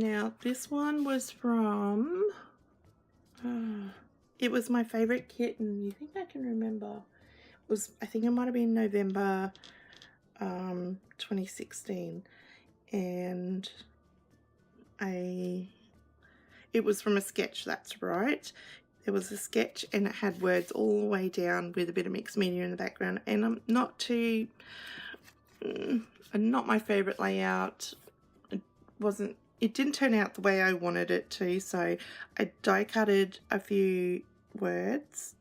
Now this one was from, it was my favorite kitten. You think I can remember? It was, I think it might have been November 2016, and it was from a sketch, that's right. There was a sketch and it had words all the way down with a bit of mixed media in the background, and I'm not my favorite layout. It didn't turn out the way I wanted it to, so I die cutted a few words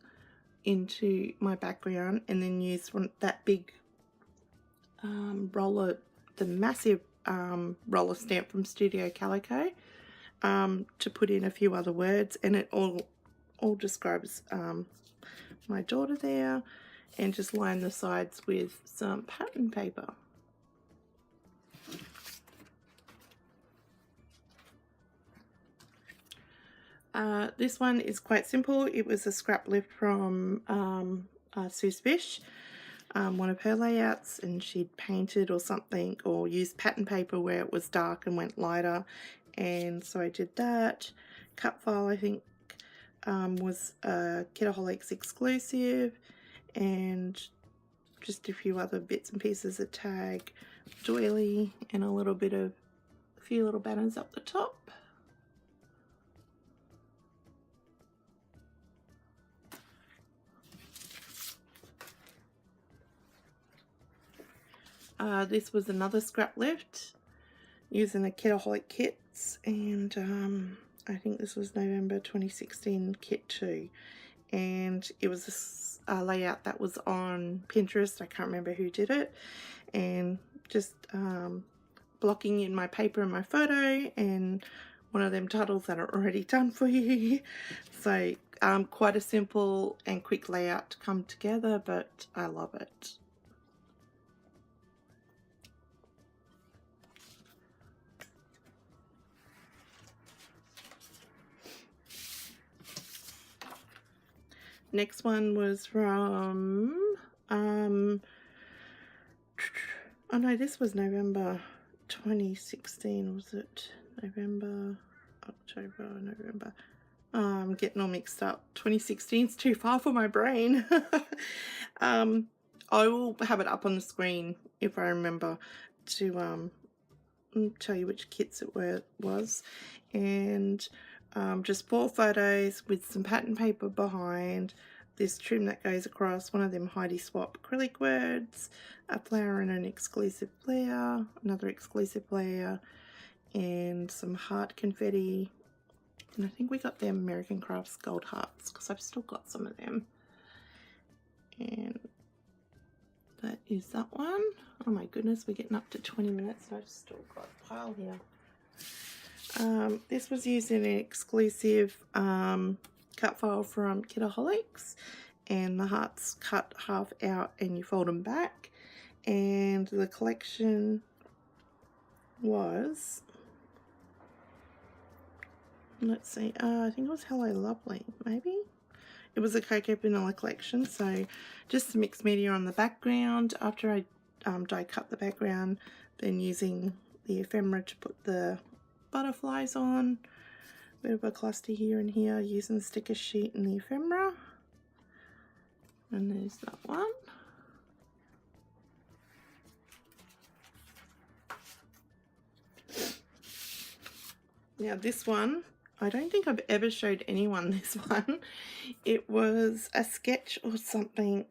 into my background and then used that big roller, the massive roller stamp from Studio Calico, to put in a few other words, and it all describes my daughter there, and just line the sides with some pattern paper. This one is quite simple. It was a scrap lift from Sue's Fish, one of her layouts, and she'd painted or something, or used pattern paper where it was dark and went lighter, and so I did that. Cut file, I think, was a Kitaholics exclusive, and just a few other bits and pieces, a tag, doily, and a few little banners up the top. This was another scrap lift using the Kitaholic kits, and I think this was November 2016 kit 2, and it was a layout that was on Pinterest. I can't remember who did it, and just blocking in my paper and my photo, and one of them titles that are already done for you. So quite a simple and quick layout to come together, but I love it. Next one was from, oh no, this was November 2016, was it? November, October, November. Oh, I'm getting all mixed up. 2016 is too far for my brain. I will have it up on the screen if I remember to tell you which kits it was. And just 4 photos with some pattern paper behind, this trim that goes across, one of them Heidi Swap acrylic words, a flower and an exclusive flare, another exclusive flare, and some heart confetti. And I think we got the American Crafts gold hearts because I've still got some of them. And that is that one. Oh my goodness, we're getting up to 20 minutes and I've still got a pile here. This was using an exclusive cut file from Kitaholics, and the hearts cut half out and you fold them back, and the collection was, let's see, I think it was Hello Lovely, maybe? It was a Cocoa Vanilla collection, so just some mixed media on the background after I die cut the background, then using the ephemera to put the butterflies on, bit of a cluster here and here, using the sticker sheet and the ephemera. And there's that one. Now this one, I don't think I've ever showed anyone this one. It was a sketch or something,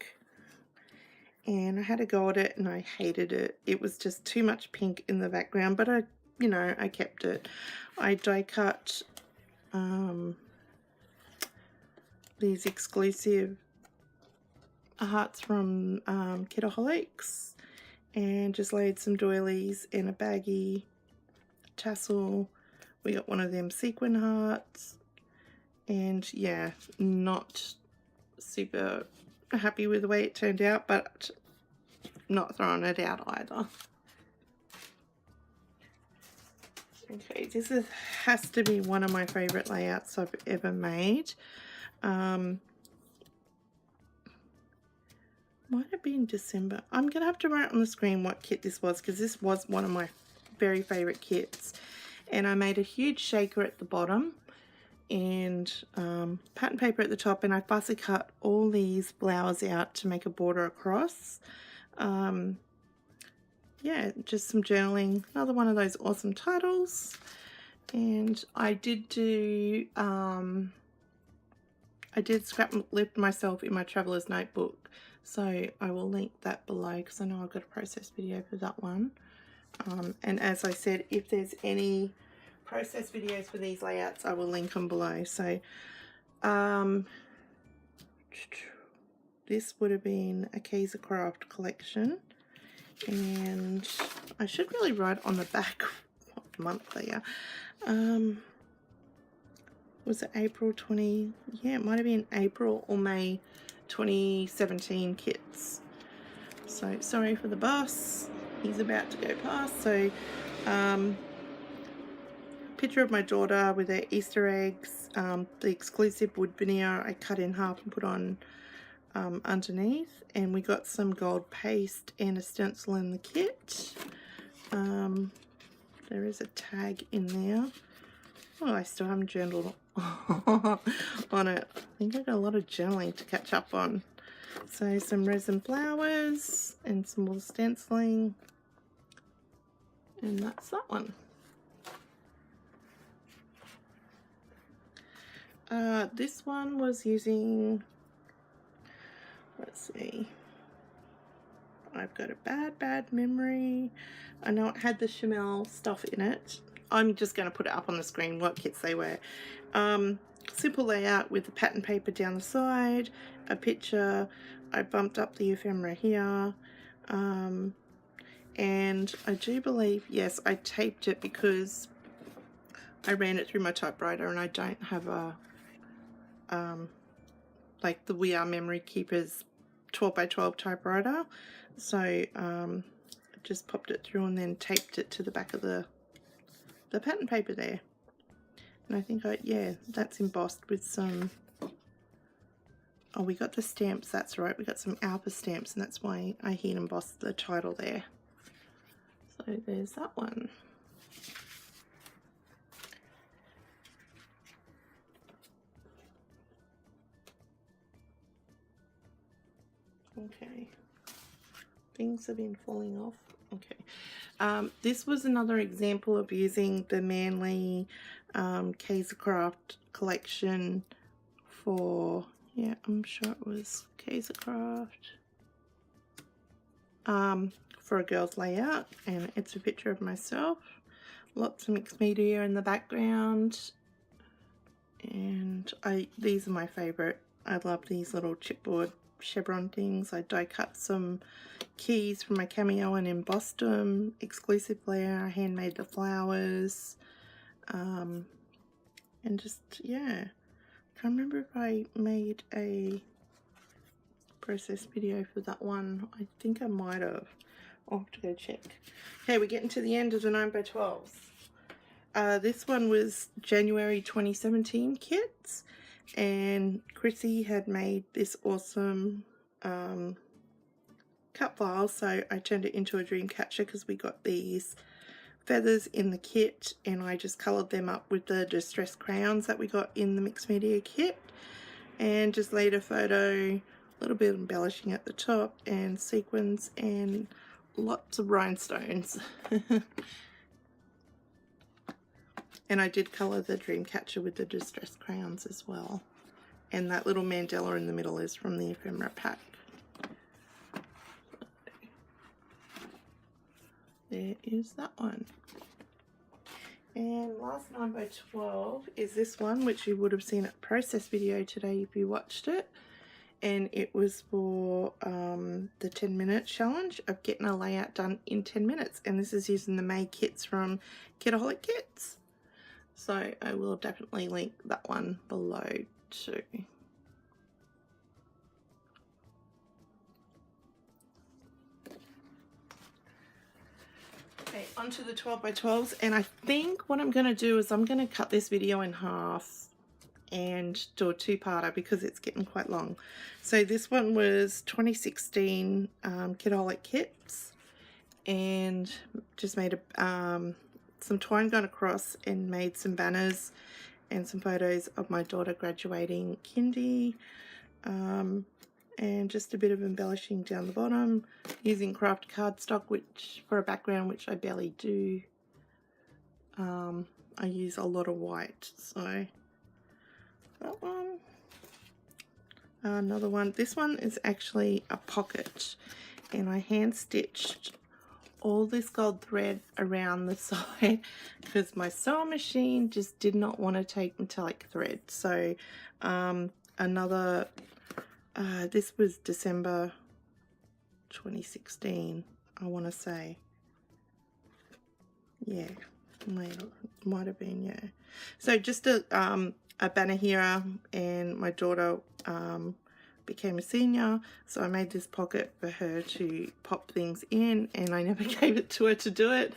and I had a go at it and I hated it. It was just too much pink in the background, but I kept it. I die cut these exclusive hearts from Kitaholics, and just laid some doilies in a baggy tassel. We got one of them sequin hearts, and yeah, not super happy with the way it turned out, but not throwing it out either. Okay, this has to be one of my favorite layouts I've ever made. Might have been December. I'm gonna have to write on the screen what kit this was, because this was one of my very favorite kits, and I made a huge shaker at the bottom and pattern paper at the top, and I fussy cut all these flowers out to make a border across. Yeah, just some journaling, another one of those awesome titles. And I did do I did scrapbook lift myself in my traveler's notebook, so I will link that below because I know I've got a process video for that one. And as I said, if there's any process videos for these layouts, I will link them below. So this would have been a Keys of Craft collection, and I should really write on the back what month they are. Was it April 20? Yeah, it might have been April or May 2017 kits. So sorry for the bus, he's about to go past. So picture of my daughter with her Easter eggs, the exclusive wood veneer I cut in half and put on underneath, and we got some gold paste and a stencil in the kit. There is a tag in there. Oh, I still haven't journaled on it. I think I got a lot of journaling to catch up on. So some resin flowers and some more stenciling, and that's that one. This one was using, let's see, I've got a bad memory. I know it had the Chamel stuff in it. I'm just going to put it up on the screen what kits they were. Simple layout with the pattern paper down the side, a picture. I bumped up the ephemera here, and I do believe, yes, I taped it because I ran it through my typewriter and I don't have a like the We Are Memory Keepers 12x12 typewriter, so I just popped it through and then taped it to the back of the pattern paper there. And I think yeah, that's embossed with some, oh, we got the stamps, that's right, we got some Alpha stamps, and that's why I heat embossed the title there. So there's that one. Okay, things have been falling off. Okay, this was another example of using the Manly Keys of Craft collection for, yeah, I'm sure it was Keys of Craft, for a girl's layout, and it's a picture of myself, lots of mixed media in the background, and these are my favorite. I love these little chipboard chevron things. I die cut some keys from my cameo and embossed them, exclusive layer. I handmade the flowers, and just, yeah, can't remember if I made a process video for that one. I think I might have. I'll have to go check. Okay, we're getting to the end of the 9x12s. This one was January 2017 kits, and Chrissy had made this awesome cut file, so I turned it into a dream catcher because we got these feathers in the kit, and I just coloured them up with the distressed crayons that we got in the mixed media kit, and just laid a photo, a little bit of embellishing at the top, and sequins, and lots of rhinestones. And I did colour the dream catcher with the distressed crayons as well, and that little mandala in the middle is from the ephemera pack. There is that one. And last 9x12 is this one, which you would have seen at process video today if you watched it, and it was for the 10-minute challenge of getting a layout done in 10 minutes, and this is using the May kits from Kitaholic Kits, so I will definitely link that one below too. Okay, onto the 12x12s, and I think what I'm going to do is I'm going to cut this video in half and do a two-parter because it's getting quite long. So this one was 2016 Kitaholic Kits, and just made a some twine gone across and made some banners and some photos of my daughter graduating kindy, and just a bit of embellishing down the bottom using craft cardstock, which for a background, which I barely do. I use a lot of white, so that one. Another one. This one is actually a pocket, and I hand stitched all this gold thread around the side because my sewing machine just did not want to take metallic thread. So this was December 2016, I want to say. Yeah, might have been, yeah. So just a banner here, and my daughter became a senior, so I made this pocket for her to pop things in, and I never gave it to her to do it.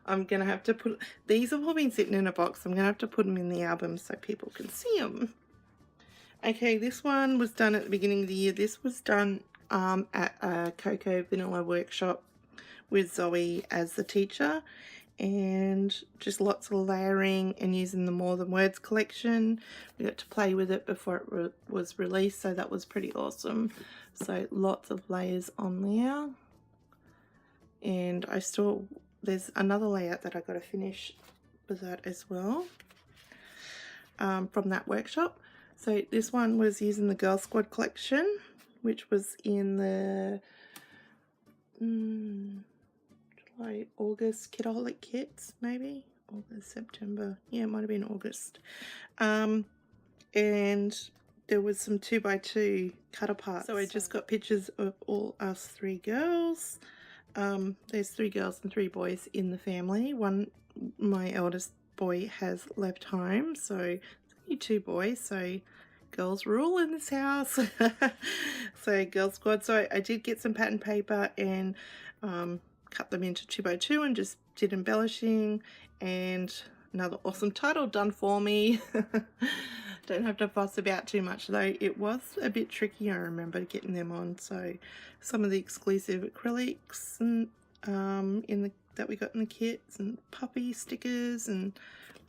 I'm gonna have to put, these have all been sitting in a box. I'm gonna have to put them in the album so people can see them. Okay, this one was done at the beginning of the year. This was done at a Cocoa Vanilla workshop with Zoe as the teacher, and just lots of layering and using the More Than Words collection. We got to play with it before it was released, so that was pretty awesome. So lots of layers on there, and there's another layout that I got to finish with that as well, from that workshop. So this one was using the Girl Squad collection, which was in the July, August Kidaholic kits, maybe August, September, yeah, it might have been August. And there was some 2x2 cut apart. So I just got pictures of all us 3 girls. There's 3 girls and 3 boys in the family. My eldest boy has left home, so it's only 2 boys, so girls rule in this house. So Girl Squad. So I did get some pattern paper and cut them into 2x2 and just did embellishing, and another awesome title done for me. Don't have to fuss about too much though. It was a bit tricky, I remember getting them on. So some of the exclusive acrylics and that we got in the kits, and puppy stickers, and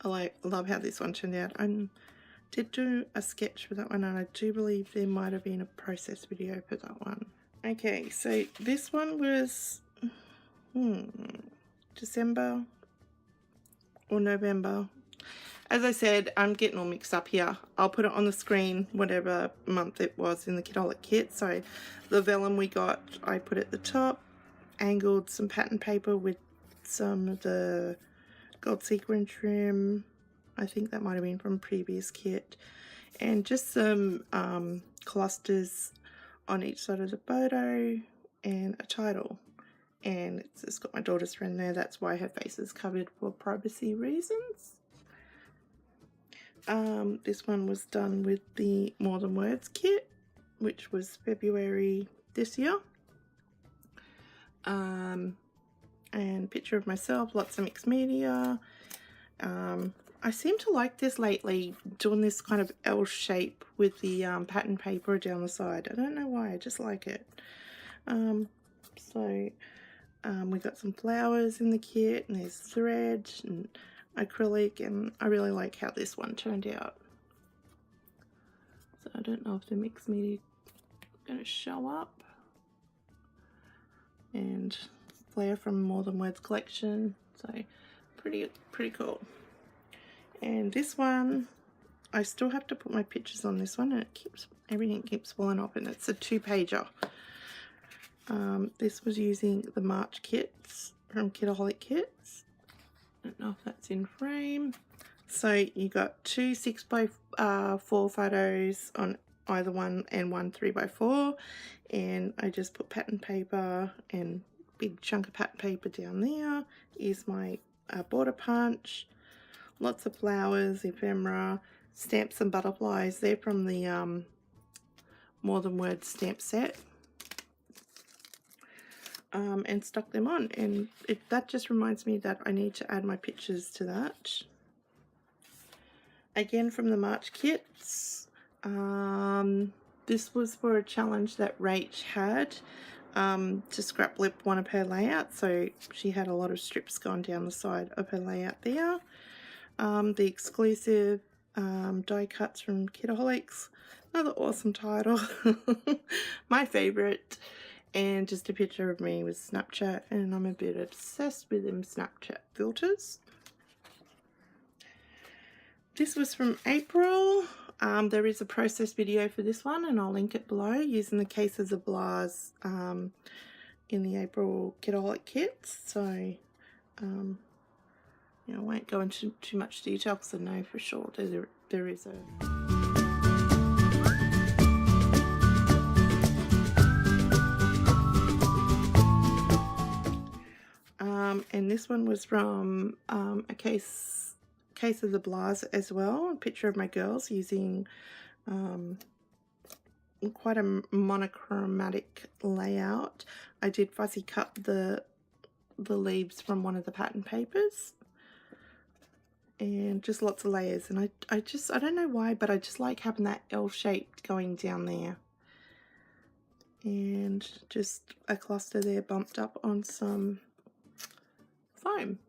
I love how this one turned out. I did do a sketch for that one, and I do believe there might have been a process video for that one. Okay, so this one was December or November. As I said, I'm getting all mixed up here. I'll put it on the screen whatever month it was in the Kidaholic kit. So the vellum we got, I put at the top, angled some pattern paper with some of the gold sequin trim. I think that might have been from a previous kit, and just some clusters on each side of the photo and a title. And it's just got my daughter's friend there. That's why her face is covered for privacy reasons. This one was done with the More Than Words kit, which was February this year. And picture of myself, lots of mixed media. I seem to like this lately, doing this kind of L shape with the pattern paper down the side. I don't know why, I just like it. We got some flowers in the kit, and there's thread and acrylic, and I really like how this one turned out. So I don't know if the mixed media is going to show up. And flare from More Than Words collection, so pretty cool. And this one, I still have to put my pictures on this one, and everything keeps falling off, and it's a 2-pager. This was using the March kits from Kidaholic Kits. I don't know if that's in frame. So you got 2 6x4 photos on either one, and 1 3x4, and I just put pattern paper and big chunk of pattern paper down there. Here's my border punch, lots of flowers, ephemera, stamps and butterflies. They're from the More Than Words stamp set. And stuck them on, and that just reminds me that I need to add my pictures to that. Again from the March kits. This was for a challenge that Rach had. to scrap lip one of her layouts, so she had a lot of strips going down the side of her layout there. The exclusive die cuts from Kidaholics, another awesome title, my favorite, and just a picture of me with Snapchat, and I'm a bit obsessed with them Snapchat filters. This was from April. There is a process video for this one, and I'll link it below, using the Cases of Blahs in the April Kidaholic kits. So, I won't go into too much detail because I know for sure there is a... and this one was from a Case of the Blahs as well. A picture of my girls using quite a monochromatic layout. I did fuzzy cut the leaves from one of the pattern papers, and just lots of layers. And I don't know why, but I just like having that L shape going down there, and just a cluster there bumped up on some foam.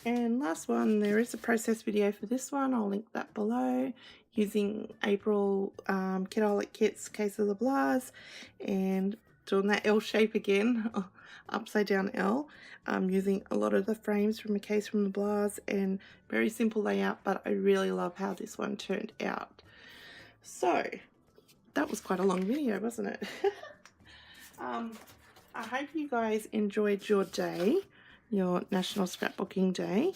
And last one, there is a process video for this one. I'll link that below, using April Kidaholic Kits Case of the Blahs, and doing that L shape again, upside down L, using a lot of the frames from a Case from the Blahs, and very simple layout, but I really love how this one turned out. So that was quite a long video, wasn't it? I hope you guys enjoyed your day, your National Scrapbooking Day,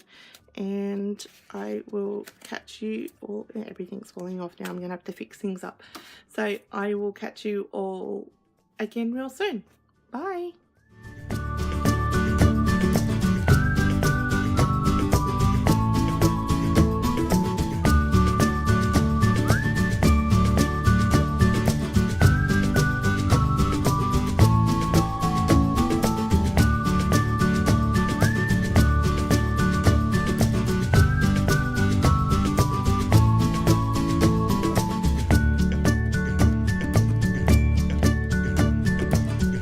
and I will catch you all... everything's falling off now, I'm gonna have to fix things up. So I will catch you all again real soon. Bye.